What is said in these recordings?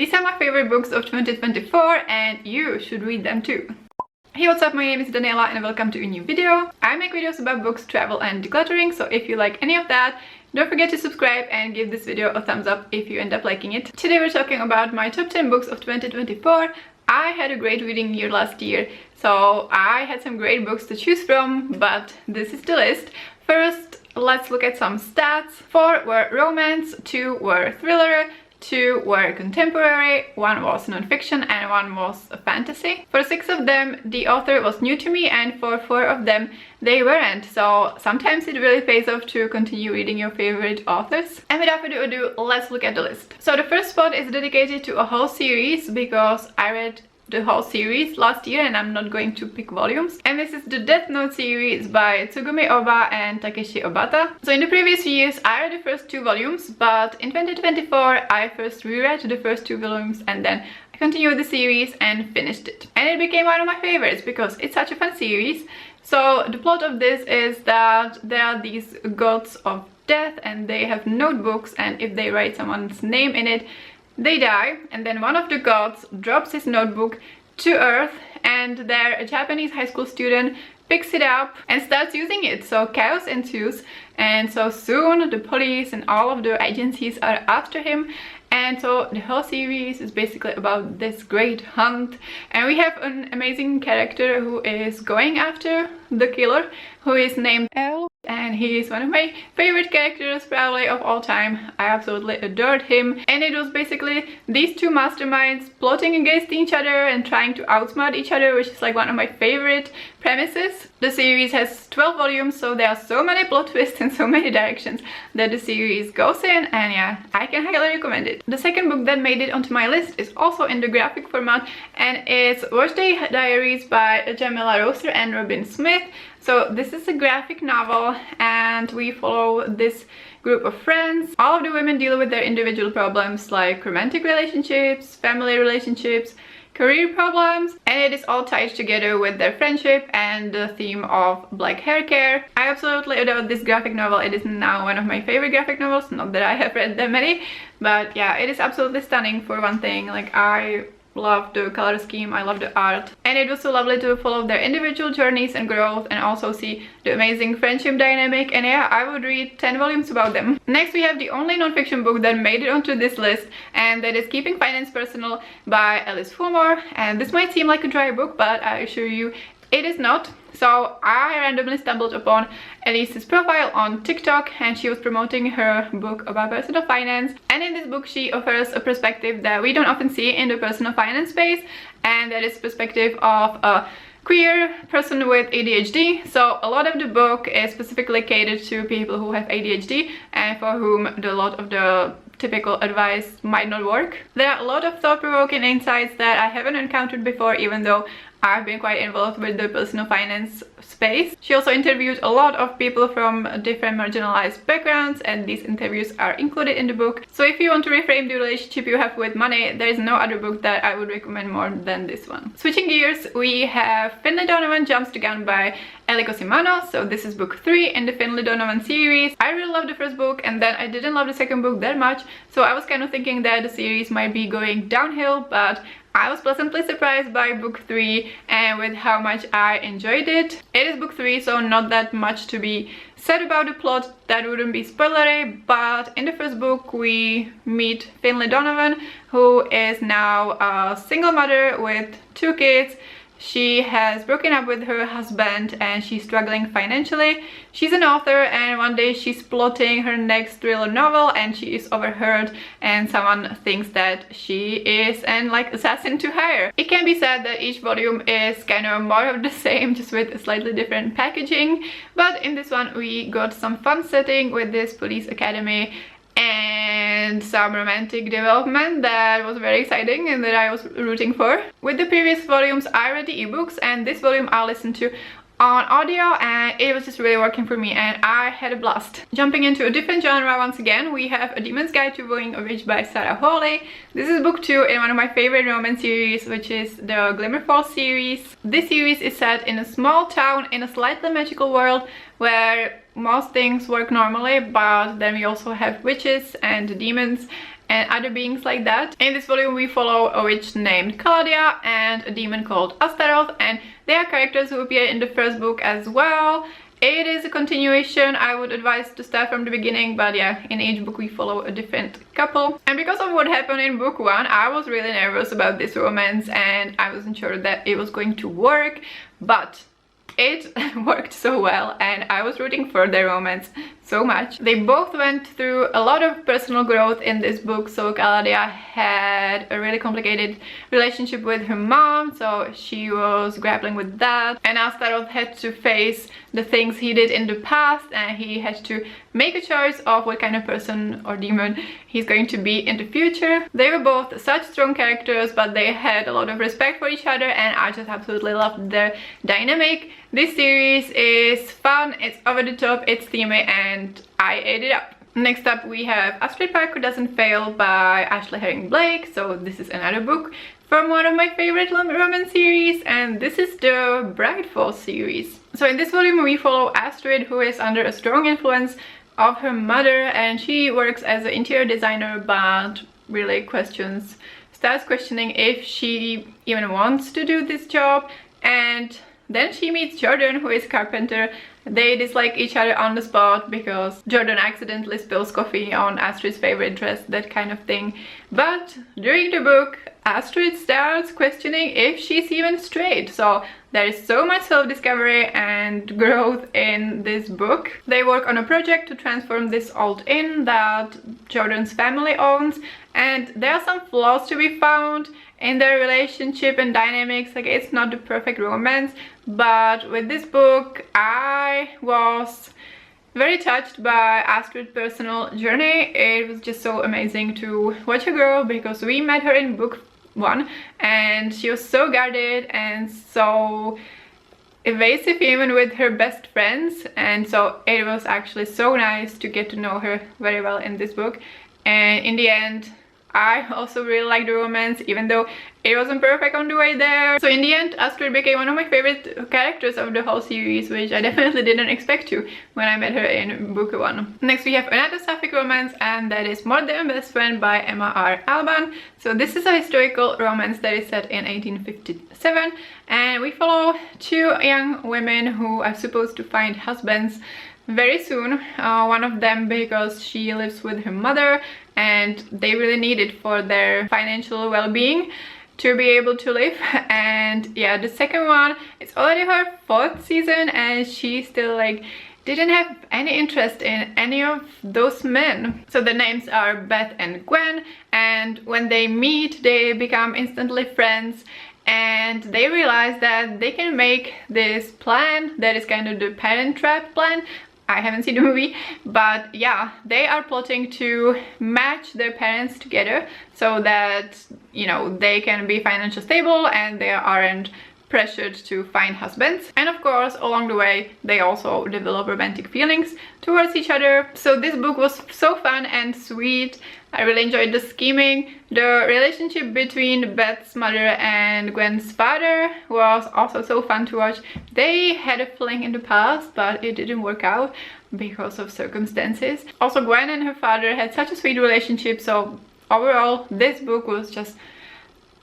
These are my favorite books of 2024 and you should read them too. Hey, what's up? My name is Daniela and welcome to a new video. I make videos about books, travel and decluttering, so if you like any of that, don't forget to subscribe and give this video a thumbs up if you end up liking it. Today we're talking about my top 10 books of 2024. I had a great reading year last year, so I had some great books to choose from, but this is the list. First, let's look at some stats. 4 were romance, 2 were thriller, 2 were contemporary, 1 was non-fiction and 1 was a fantasy. For 6 of them, the author was new to me, and for 4 of them, they weren't. So sometimes it really pays off to continue reading your favorite authors. And without further ado, let's look at the list. So the first spot is dedicated to a whole series because I read the whole series last year and I'm not going to pick volumes, and this is the Death Note series by Tsugumi Oba and Takeshi Obata. So in the previous years I read the first 2 volumes, but in 2024 I first reread the first 2 volumes and then I continued the series and finished it, and it became one of my favorites because it's such a fun series. So the plot of this is that there are these gods of death and they have notebooks, and if they write someone's name in it, they die, and then one of the gods drops his notebook to earth, and there a Japanese high school student picks it up and starts using it. So chaos ensues, and so soon the police and all of the agencies are after him. And so the whole series is basically about this great hunt, and we have an amazing character who is going after the killer, who is named L, and he is one of my favorite characters probably of all time. I absolutely adored him, and it was basically these 2 masterminds plotting against each other and trying to outsmart each other, which is like one of my favorite premises. The series has 12 volumes, so there are so many plot twists and so many directions that the series goes in, and yeah, I can highly recommend it. The second book that made it onto my list is also in the graphic format, and it's Watchday Diaries by Jamila Roser and Robin Smith. So this is a graphic novel, and we follow this group of friends. All of the women deal with their individual problems like romantic relationships, family relationships, career problems, and it is all tied together with their friendship and the theme of black hair care. I absolutely adore this graphic novel. It is now one of my favorite graphic novels, not that I have read that many, but yeah, it is absolutely stunning for one thing. Like, I love the color scheme, I love the art, and it was so lovely to follow their individual journeys and growth and also see the amazing friendship dynamic, and yeah, I would read 10 volumes about them. Next we have the only non-fiction book that made it onto this list, and that is Keeping Finance Personal by Alice Fulmore. And this might seem like a dry book, but I assure you it is not. So I randomly stumbled upon Alice's profile on TikTok, and she was promoting her book about personal finance, and in this book she offers a perspective that we don't often see in the personal finance space, and that is perspective of a queer person with ADHD. So a lot of the book is specifically catered to people who have ADHD and for whom a lot of the typical advice might not work. There are a lot of thought-provoking insights that I haven't encountered before, even though I've been quite involved with the personal finance space. She also interviewed a lot of people from different marginalized backgrounds, and these interviews are included in the book. So if you want to reframe the relationship you have with money, there is no other book that I would recommend more than this one. Switching gears, we have Finlay Donovan Jumps the Gun by Ellie Cosimano. So this is book 3 in the Finlay Donovan series. I really loved the first book, and then I didn't love the second book that much, so I was kind of thinking that the series might be going downhill, but I was pleasantly surprised by book 3 and with how much I enjoyed it. It is book 3, so not that much to be said about the plot, that wouldn't be spoilery, but in the first book we meet Finlay Donovan, who is now a single mother with 2 kids. She has broken up with her husband and she's struggling financially. She's an author, and one day she's plotting her next thriller novel and she is overheard, and someone thinks that she is an assassin to hire. It can be said that each volume is kind of more of the same, just with a slightly different packaging, but in this one we got some fun setting with this police academy and some romantic development that was very exciting and that I was rooting for. With the previous volumes I read the ebooks, and this volume I listened to on audio, and it was just really working for me and I had a blast. Jumping into a different genre once again, we have A Demon's Guide to Wooing a Witch by Sarah Hawley. This is book 2 in one of my favorite romance series, which is the Glimmer Falls series. This series is set in a small town in a slightly magical world where most things work normally, but then we also have witches and demons, and other beings like that. In this volume we follow a witch named Claudia and a demon called Astaroth, and they are characters who appear in the first book as well. It is a continuation. I would advise to start from the beginning, but yeah, in each book we follow a different couple. And because of what happened in book 1, I was really nervous about this romance and I wasn't sure that it was going to work, but it worked so well and I was rooting for their romance so much. They both went through a lot of personal growth in this book. So Claudia had a really complicated relationship with her mom, so she was grappling with that, and Astaroth had to face the things he did in the past and he had to make a choice of what kind of person or demon he's going to be in the future. They were both such strong characters, but they had a lot of respect for each other and I just absolutely loved their dynamic. This series is fun, it's over the top, it's steamy, and I ate it up. Next up we have Astrid Parker Doesn't Fail by Ashley Herring Blake. So this is another book from one of my favorite romance series, and this is the Bridefall series. So in this volume we follow Astrid, who is under a strong influence of her mother, and she works as an interior designer but really starts questioning if she even wants to do this job. And then she meets Jordan, who is a carpenter. They dislike each other on the spot because Jordan accidentally spills coffee on Astrid's favorite dress, that kind of thing. But during the book, Astrid starts questioning if she's even straight. So there is so much self-discovery and growth in this book. They work on a project to transform this old inn that Jordan's family owns, and there are some flaws to be found in their relationship and dynamics. Like, it's not the perfect romance, but with this book I was very touched by Astrid's personal journey. It was just so amazing to watch her grow, because we met her in book 1 and she was so guarded and so evasive even with her best friends, and so it was actually so nice to get to know her very well in this book. And in the end I also really liked the romance, even though it wasn't perfect on the way there. So in the end, Astrid became one of my favorite characters of the whole series, which I definitely didn't expect to when I met her in book 1. Next we have another sapphic romance, and that is More Than a Best Friend by Emma R. Alban. So this is a historical romance that is set in 1857, and we follow 2 young women who are supposed to find husbands very soon. One of them because she lives with her mother and they really need it for their financial well-being to be able to live. And yeah, the second one, it's already her 4th season and she still didn't have any interest in any of those men. So the names are Beth and Gwen, and when they meet they become instantly friends, and they realize that they can make this plan that is kind of the Parent Trap plan. I haven't seen the movie, but yeah, they are plotting to match their parents together so that, you know, they can be financially stable and they aren't pressured to find husbands. And of course, along the way, they also develop romantic feelings towards each other. So this book was so fun and sweet. I really enjoyed the scheming. The relationship between Beth's mother and Gwen's father was also so fun to watch. They had a fling in the past, but it didn't work out because of circumstances. Also, Gwen and her father had such a sweet relationship, so overall, this book was just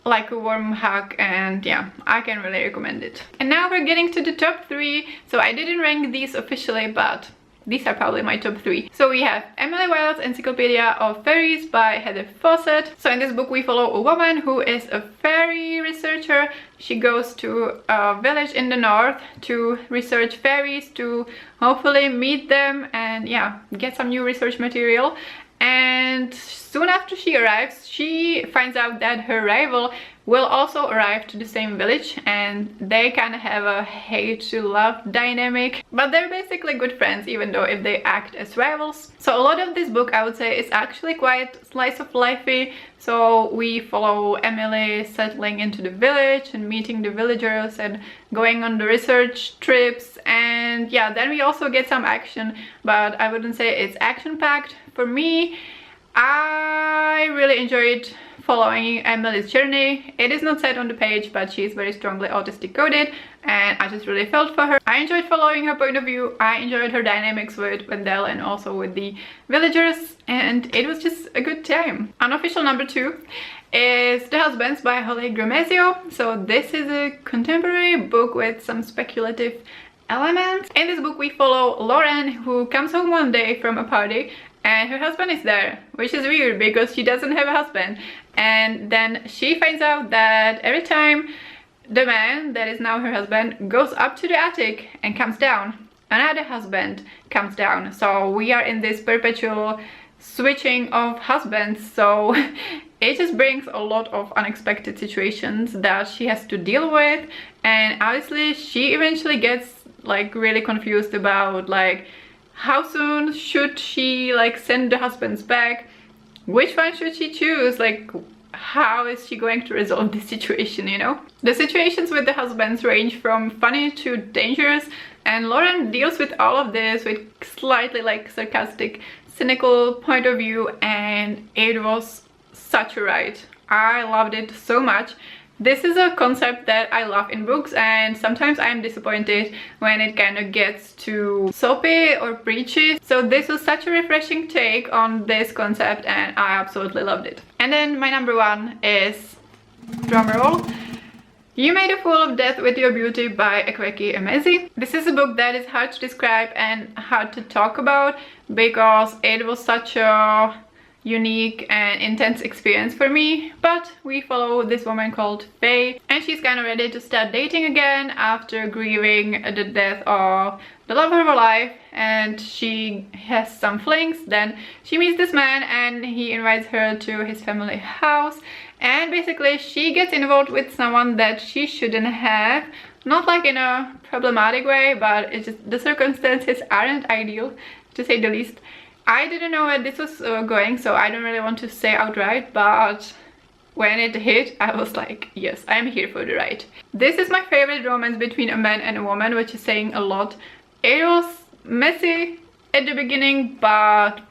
like a warm hug, and yeah, I can really recommend it. And now we're getting to the top 3. So I didn't rank these officially, but these are probably my top 3. So we have Emily Wilde's Encyclopedia of Faeries by Heather Fawcett. So in this book we follow a woman who is a fairy researcher. She goes to a village in the north to research fairies, to hopefully meet them and yeah, get some new research material. And soon after she arrives, she finds out that her rival will also arrive to the same village, and they kind of have a hate to love dynamic, but they're basically good friends even though if they act as rivals. So a lot of this book, I would say, is actually quite slice of lifey. So we follow Emily settling into the village and meeting the villagers and going on the research trips, and yeah, then we also get some action, but I wouldn't say it's action-packed. For me, I really enjoyed following Emily's journey. It is not said on the page, but she is very strongly autistic coded, and I just really felt for her. I enjoyed following her point of view. I enjoyed her dynamics with Wendell and also with the villagers, and it was just a good time. Unofficial number 2 is The Husbands by Holly Gramezio. So this is a contemporary book with some speculative elements. In this book we follow Lauren, who comes home one day from a party and her husband is there, which is weird because she doesn't have a husband. And then she finds out that every time the man that is now her husband goes up to the attic and comes down, another husband comes down. So we are in this perpetual switching of husbands. So it just brings a lot of unexpected situations that she has to deal with, and obviously she eventually gets like really confused about like how soon should she like send the husbands back, which one should she choose, like how is she going to resolve this situation, you know? The situations with the husbands range from funny to dangerous, and Lauren deals with all of this with slightly like sarcastic, cynical point of view, and it was such a ride. I loved it so much. This is a concept that I love in books, and sometimes I'm disappointed when it kind of gets too soapy or preachy. So this was such a refreshing take on this concept and I absolutely loved it. And then my number 1 is, drumroll, You Made a Fool of Death with Your Beauty by Ekweki Emezi. This is a book that is hard to describe and hard to talk about because it was such a unique and intense experience for me, but we follow this woman called Faye, and she's kind of ready to start dating again after grieving the death of the love of her life, and she has some flings. Then she meets this man and he invites her to his family house, and basically she gets involved with someone that she shouldn't have, not like in a problematic way, but it's just the circumstances aren't ideal, to say the least. I didn't know where this was going, so I don't really want to say outright, but when it hit, I was like, yes, I'm here for the ride. This is my favorite romance between a man and a woman, which is saying a lot. It was messy at the beginning, but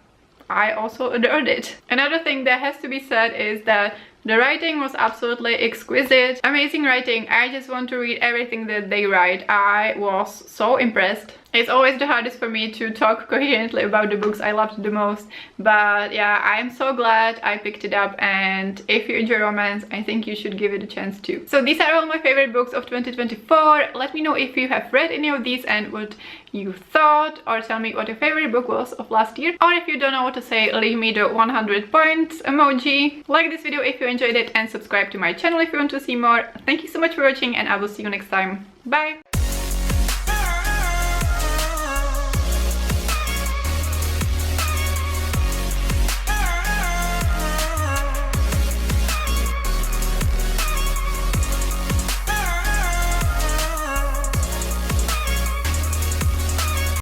I also adored it. Another thing that has to be said is that the writing was absolutely exquisite. Amazing writing. I just want to read everything that they write. I was so impressed. It's always the hardest for me to talk coherently about the books I loved the most, but yeah, I'm so glad I picked it up, and if you enjoy romance, I think you should give it a chance too. So these are all my favorite books of 2024. Let me know if you have read any of these and what you thought, or tell me what your favorite book was of last year, or if you don't know what to say, leave me the 100 points emoji. Like this video if you enjoyed it, and subscribe to my channel if you want to see more. Thank you so much for watching, and I will see you next time. Bye!